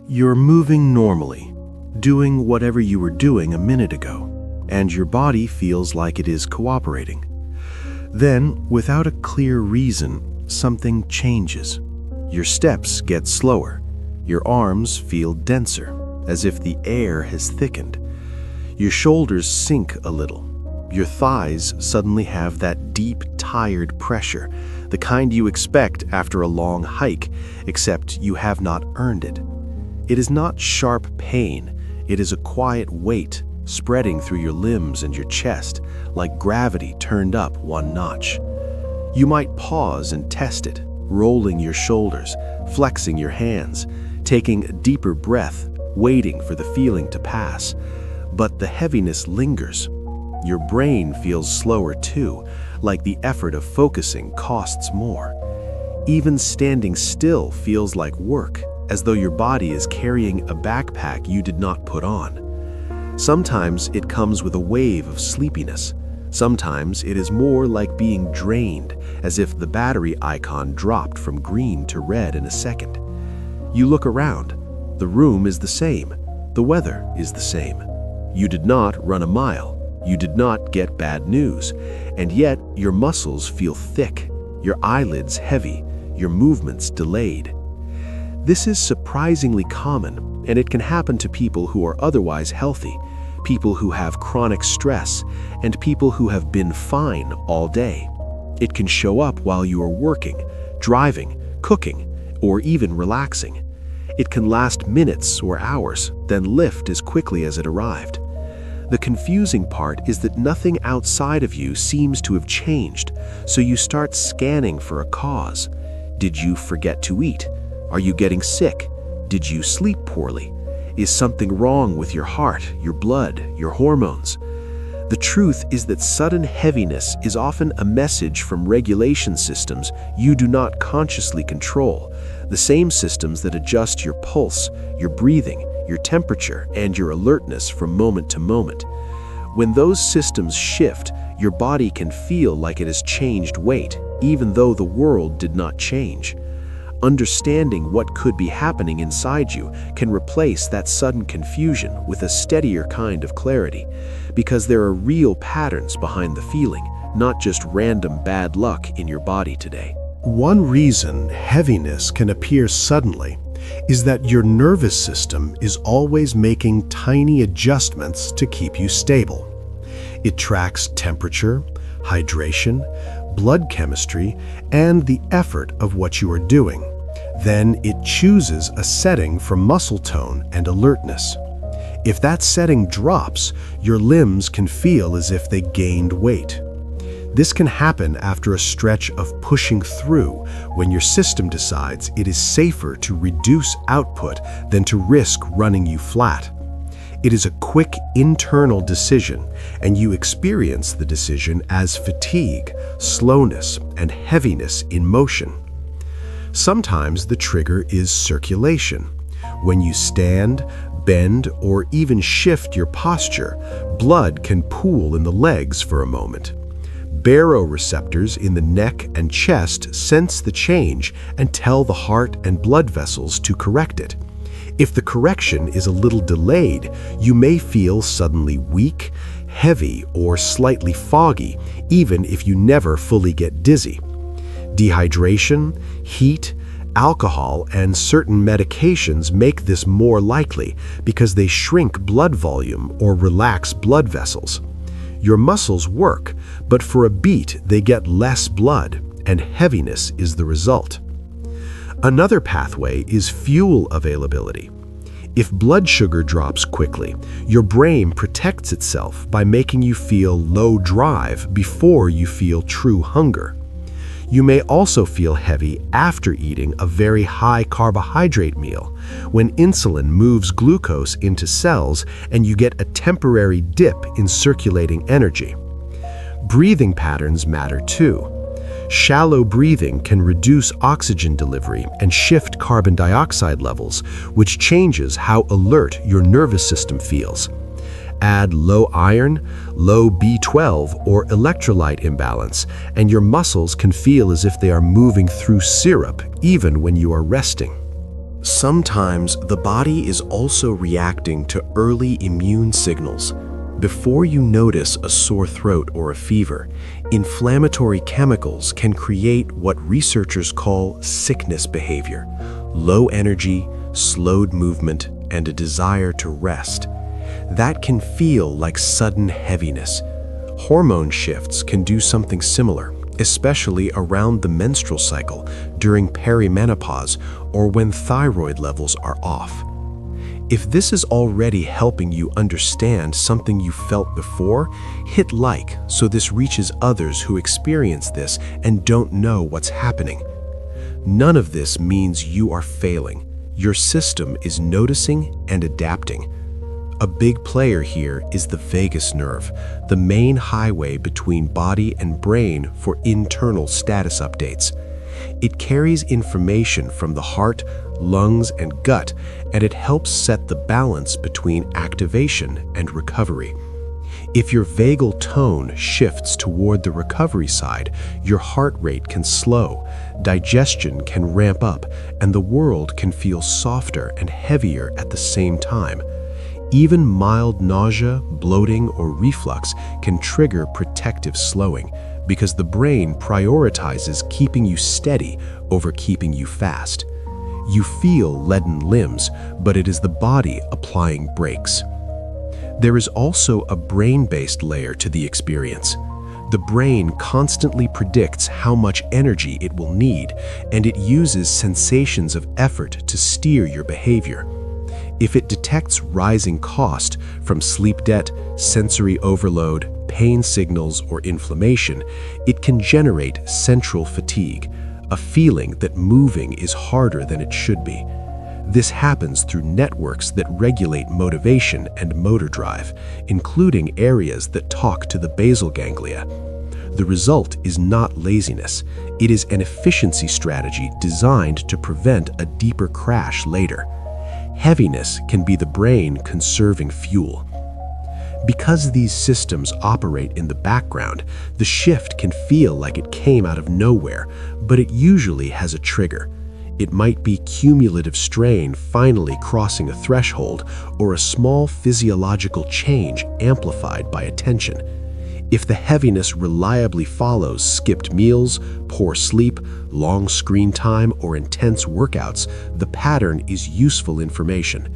You're moving normally, doing whatever you were doing a minute ago, and your body feels like it is cooperating. Then, without a clear reason, something changes. Your steps get slower. Your arms feel denser, as if the air has thickened. Your shoulders sink a little. Your thighs suddenly have that deep, tired pressure, the kind you expect after a long hike, except you have not earned it. It is not sharp pain, it is a quiet weight spreading through your limbs and your chest, like gravity turned up one notch. You might pause and test it, rolling your shoulders, flexing your hands, taking a deeper breath, waiting for the feeling to pass. But the heaviness lingers. Your brain feels slower too, like the effort of focusing costs more. Even standing still feels like work, as though your body is carrying a backpack you did not put on. Sometimes it comes with a wave of sleepiness. Sometimes it is more like being drained, as if the battery icon dropped from green to red in a second. You look around. The room is the same. The weather is the same. You did not run a mile. You did not get bad news. And yet your muscles feel thick, your eyelids heavy, your movements delayed. This is surprisingly common, and it can happen to people who are otherwise healthy, people who have chronic stress, and people who have been fine all day. It can show up while you are working, driving, cooking, or even relaxing. It can last minutes or hours, then lift as quickly as it arrived. The confusing part is that nothing outside of you seems to have changed, so you start scanning for a cause. Did you forget to eat? Are you getting sick? Did you sleep poorly? Is something wrong with your heart, your blood, your hormones? The truth is that sudden heaviness is often a message from regulation systems you do not consciously control, the same systems that adjust your pulse, your breathing, your temperature, and your alertness from moment to moment. When those systems shift, your body can feel like it has changed weight, even though the world did not change. Understanding what could be happening inside you can replace that sudden confusion with a steadier kind of clarity, because there are real patterns behind the feeling, not just random bad luck in your body today. One reason heaviness can appear suddenly is that your nervous system is always making tiny adjustments to keep you stable. It tracks temperature, hydration, blood chemistry, and the effort of what you are doing. Then it chooses a setting for muscle tone and alertness. If that setting drops, your limbs can feel as if they gained weight. This can happen after a stretch of pushing through, when your system decides it is safer to reduce output than to risk running you flat. It is a quick internal decision, and you experience the decision as fatigue, slowness, and heaviness in motion. Sometimes the trigger is circulation. When you stand, bend, or even shift your posture, blood can pool in the legs for a moment. Baroreceptors in the neck and chest sense the change and tell the heart and blood vessels to correct it. If the correction is a little delayed, you may feel suddenly weak, heavy, or slightly foggy, even if you never fully get dizzy. Dehydration, heat, alcohol, and certain medications make this more likely because they shrink blood volume or relax blood vessels. Your muscles work, but for a beat they get less blood, and heaviness is the result. Another pathway is fuel availability. If blood sugar drops quickly, your brain protects itself by making you feel low drive before you feel true hunger. You may also feel heavy after eating a very high carbohydrate meal, when insulin moves glucose into cells and you get a temporary dip in circulating energy. Breathing patterns matter too. Shallow breathing can reduce oxygen delivery and shift carbon dioxide levels, which changes how alert your nervous system feels. Add low iron, low B12, or electrolyte imbalance, and your muscles can feel as if they are moving through syrup even when you are resting. Sometimes the body is also reacting to early immune signals. Before you notice a sore throat or a fever, inflammatory chemicals can create what researchers call sickness behavior: low energy, slowed movement, and a desire to rest. That can feel like sudden heaviness. Hormone shifts can do something similar, especially around the menstrual cycle, during perimenopause, or when thyroid levels are off. If this is already helping you understand something you felt before, hit like so this reaches others who experience this and don't know what's happening. None of this means you are failing. Your system is noticing and adapting. A big player here is the vagus nerve, the main highway between body and brain for internal status updates. It carries information from the heart, lungs, and gut, and it helps set the balance between activation and recovery. If your vagal tone shifts toward the recovery side, your heart rate can slow, digestion can ramp up, and the world can feel softer and heavier at the same time. Even mild nausea, bloating, or reflux can trigger protective slowing, because the brain prioritizes keeping you steady over keeping you fast. You feel leaden limbs, but it is the body applying brakes. There is also a brain-based layer to the experience. The brain constantly predicts how much energy it will need, and it uses sensations of effort to steer your behavior. If it detects rising cost from sleep debt, sensory overload, pain signals, or inflammation, it can generate central fatigue, a feeling that moving is harder than it should be. This happens through networks that regulate motivation and motor drive, including areas that talk to the basal ganglia. The result is not laziness. It is an efficiency strategy designed to prevent a deeper crash later. Heaviness can be the brain conserving fuel. Because these systems operate in the background, the shift can feel like it came out of nowhere, but it usually has a trigger. It might be cumulative strain finally crossing a threshold, or a small physiological change amplified by attention. If the heaviness reliably follows skipped meals, poor sleep, long screen time, or intense workouts, the pattern is useful information.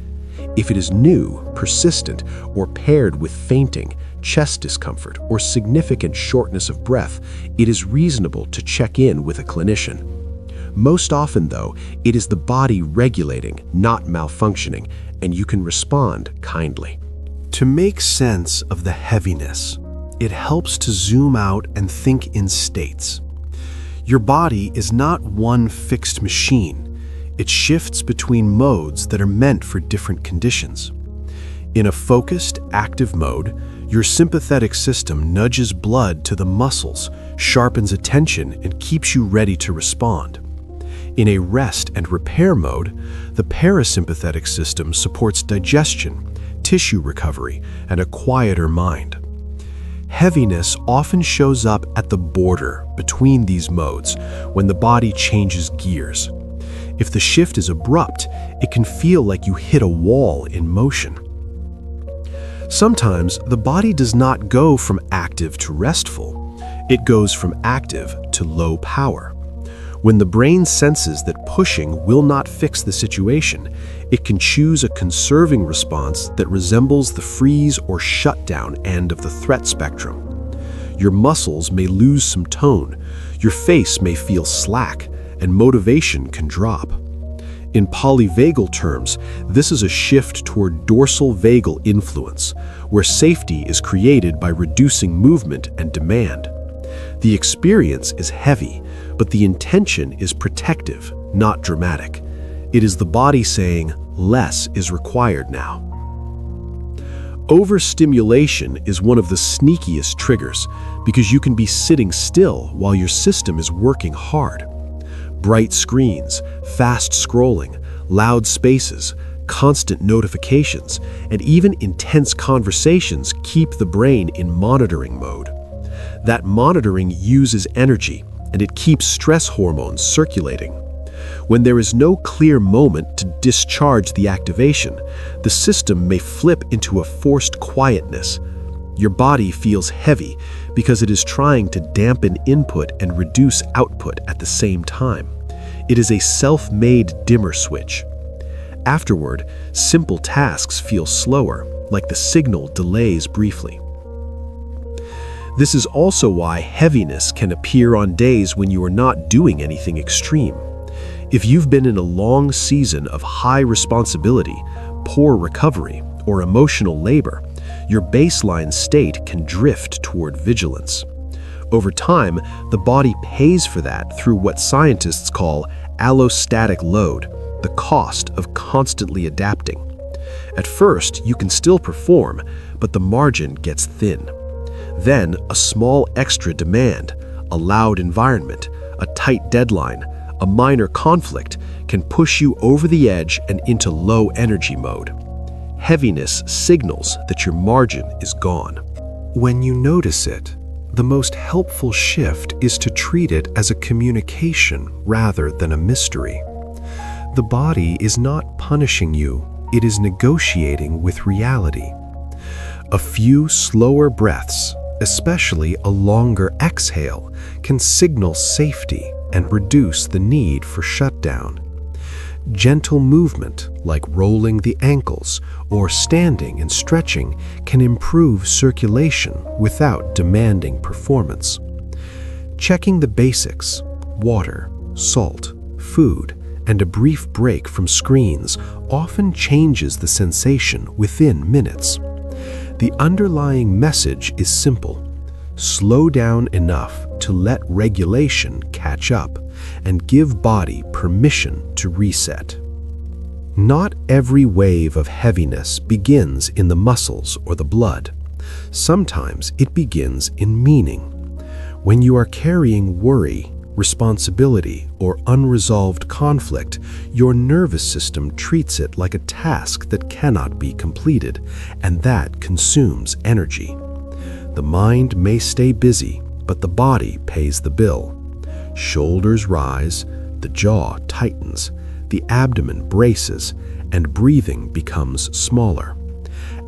If it is new, persistent, or paired with fainting, chest discomfort, or significant shortness of breath, it is reasonable to check in with a clinician. Most often, though, it is the body regulating, not malfunctioning, and you can respond kindly. To make sense of the heaviness, it helps to zoom out and think in states. Your body is not one fixed machine. It shifts between modes that are meant for different conditions. In a focused, active mode, your sympathetic system nudges blood to the muscles, sharpens attention, and keeps you ready to respond. In a rest and repair mode, the parasympathetic system supports digestion, tissue recovery, and a quieter mind. Heaviness often shows up at the border between these modes when the body changes gears. If the shift is abrupt, it can feel like you hit a wall in motion. Sometimes the body does not go from active to restful. It goes from active to low power. When the brain senses that pushing will not fix the situation, it can choose a conserving response that resembles the freeze or shutdown end of the threat spectrum. Your muscles may lose some tone, your face may feel slack, and motivation can drop. In polyvagal terms, this is a shift toward dorsal vagal influence, where safety is created by reducing movement and demand. The experience is heavy, but the intention is protective, not dramatic. It is the body saying, less is required now. Overstimulation is one of the sneakiest triggers because you can be sitting still while your system is working hard. Bright screens, fast scrolling, loud spaces, constant notifications, and even intense conversations keep the brain in monitoring mode. That monitoring uses energy, and it keeps stress hormones circulating. When there is no clear moment to discharge the activation, the system may flip into a forced quietness. Your body feels heavy because it is trying to dampen input and reduce output at the same time. It is a self-made dimmer switch. Afterward, simple tasks feel slower, like the signal delays briefly. This is also why heaviness can appear on days when you are not doing anything extreme. If you've been in a long season of high responsibility, poor recovery, or emotional labor, your baseline state can drift toward vigilance. Over time, the body pays for that through what scientists call allostatic load, the cost of constantly adapting. At first, you can still perform, but the margin gets thin. Then, a small extra demand, a loud environment, a tight deadline, a minor conflict can push you over the edge and into low energy mode. Heaviness signals that your margin is gone. When you notice it, the most helpful shift is to treat it as a communication rather than a mystery. The body is not punishing you, it is negotiating with reality. A few slower breaths, especially a longer exhale, can signal safety and reduce the need for shutdown. Gentle movement, like rolling the ankles or standing and stretching, can improve circulation without demanding performance. Checking the basics, water, salt, food, and a brief break from screens often changes the sensation within minutes. The underlying message is simple: slow down enough to let regulation catch up and give body permission to reset. Not every wave of heaviness begins in the muscles or the blood. Sometimes it begins in meaning. When you are carrying worry, responsibility, or unresolved conflict, your nervous system treats it like a task that cannot be completed, and that consumes energy. The mind may stay busy, but the body pays the bill. Shoulders rise, the jaw tightens, the abdomen braces, and breathing becomes smaller.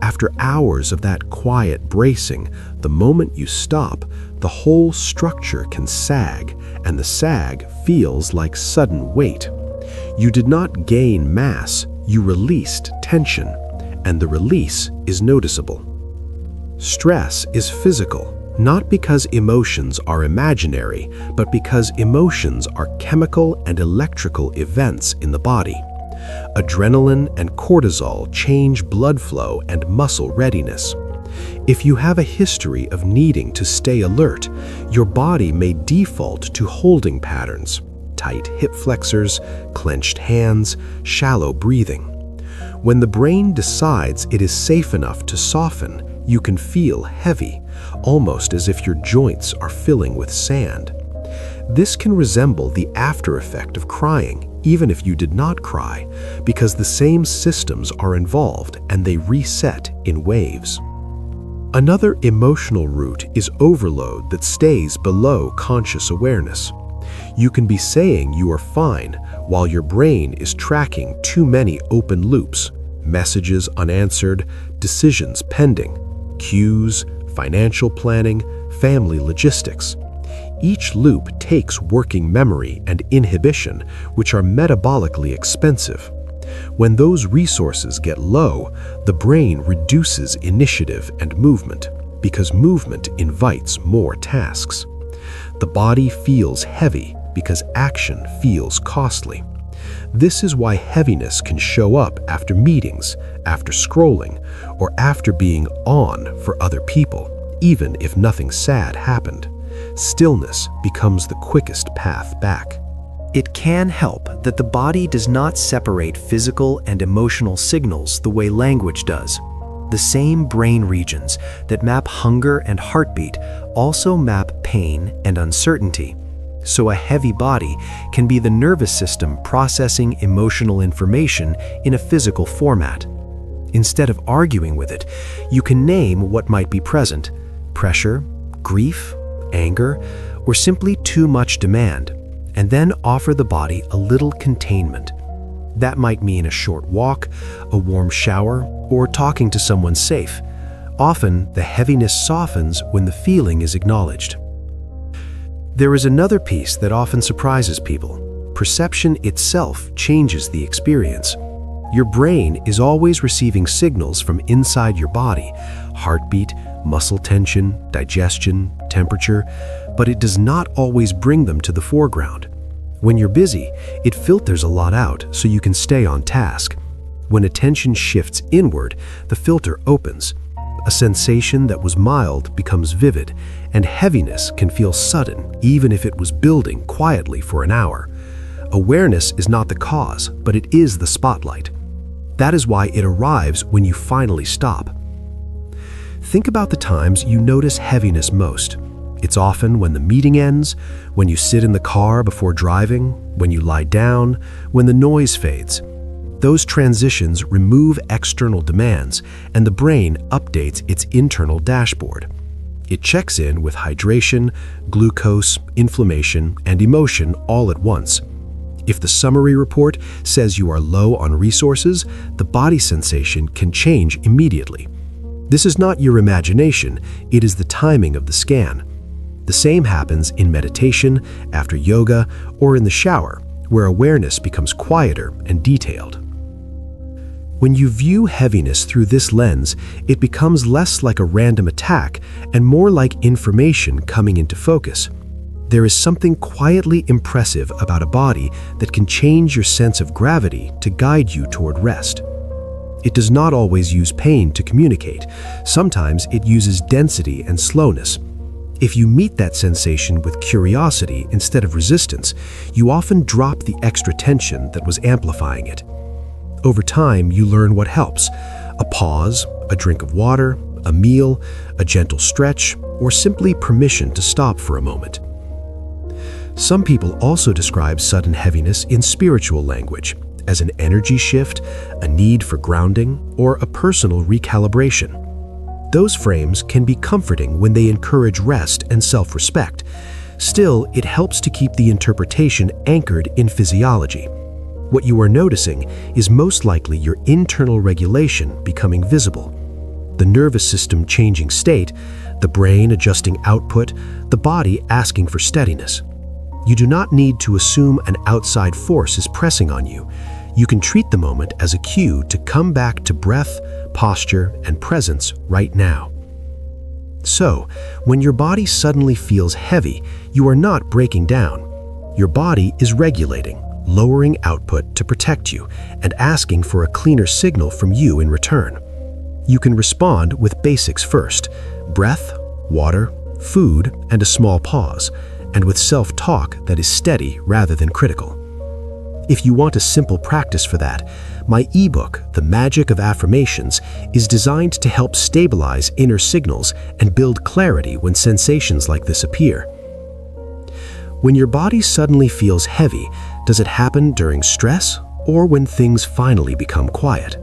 After hours of that quiet bracing, the moment you stop, the whole structure can sag, and the sag feels like sudden weight. You did not gain mass, you released tension, and the release is noticeable. Stress is physical, not because emotions are imaginary, but because emotions are chemical and electrical events in the body. Adrenaline and cortisol change blood flow and muscle readiness. If you have a history of needing to stay alert, your body may default to holding patterns: tight hip flexors, clenched hands, shallow breathing. When the brain decides it is safe enough to soften, you can feel heavy, almost as if your joints are filling with sand. This can resemble the after effect of crying, even if you did not cry, because the same systems are involved and they reset in waves. Another emotional root is overload that stays below conscious awareness. You can be saying you are fine while your brain is tracking too many open loops: messages unanswered, decisions pending, cues, financial planning, family logistics. Each loop takes working memory and inhibition, which are metabolically expensive. When those resources get low, the brain reduces initiative and movement, because movement invites more tasks. The body feels heavy because action feels costly. This is why heaviness can show up after meetings, after scrolling, or after being on for other people, even if nothing sad happened. Stillness becomes the quickest path back. It can help that the body does not separate physical and emotional signals the way language does. The same brain regions that map hunger and heartbeat also map pain and uncertainty. So a heavy body can be the nervous system processing emotional information in a physical format. Instead of arguing with it, you can name what might be present: pressure, grief, anger, or simply too much demand, and then offer the body a little containment. That might mean a short walk, a warm shower, or talking to someone safe. Often, the heaviness softens when the feeling is acknowledged. There is another piece that often surprises people. Perception itself changes the experience. Your brain is always receiving signals from inside your body: heartbeat, muscle tension, digestion, temperature, but it does not always bring them to the foreground. When you're busy, it filters a lot out so you can stay on task. When attention shifts inward, the filter opens. A sensation that was mild becomes vivid, and heaviness can feel sudden even if it was building quietly for an hour. Awareness is not the cause, but it is the spotlight. That is why it arrives when you finally stop. Think about the times you notice heaviness most. It's often when the meeting ends, when you sit in the car before driving, when you lie down, when the noise fades. Those transitions remove external demands, and the brain updates its internal dashboard. It checks in with hydration, glucose, inflammation, and emotion all at once. If the summary report says you are low on resources, the body sensation can change immediately. This is not your imagination, it is the timing of the scan. The same happens in meditation, after yoga, or in the shower, where awareness becomes quieter and detailed. When you view heaviness through this lens, it becomes less like a random attack and more like information coming into focus. There is something quietly impressive about a body that can change your sense of gravity to guide you toward rest. It does not always use pain to communicate. Sometimes it uses density and slowness. If you meet that sensation with curiosity instead of resistance, you often drop the extra tension that was amplifying it. Over time, you learn what helps: a pause, a drink of water, a meal, a gentle stretch, or simply permission to stop for a moment. Some people also describe sudden heaviness in spiritual language, as an energy shift, a need for grounding, or a personal recalibration. Those frames can be comforting when they encourage rest and self-respect. Still, it helps to keep the interpretation anchored in physiology. What you are noticing is most likely your internal regulation becoming visible. The nervous system changing state, the brain adjusting output, the body asking for steadiness. You do not need to assume an outside force is pressing on you. You can treat the moment as a cue to come back to breath, posture, and presence right now. So, when your body suddenly feels heavy, you are not breaking down. Your body is regulating, lowering output to protect you, and asking for a cleaner signal from you in return. You can respond with basics first: breath, water, food, and a small pause, and with self-talk that is steady rather than critical. If you want a simple practice for that, my ebook, The Magic of Affirmations, is designed to help stabilize inner signals and build clarity when sensations like this appear. When your body suddenly feels heavy, does it happen during stress or when things finally become quiet?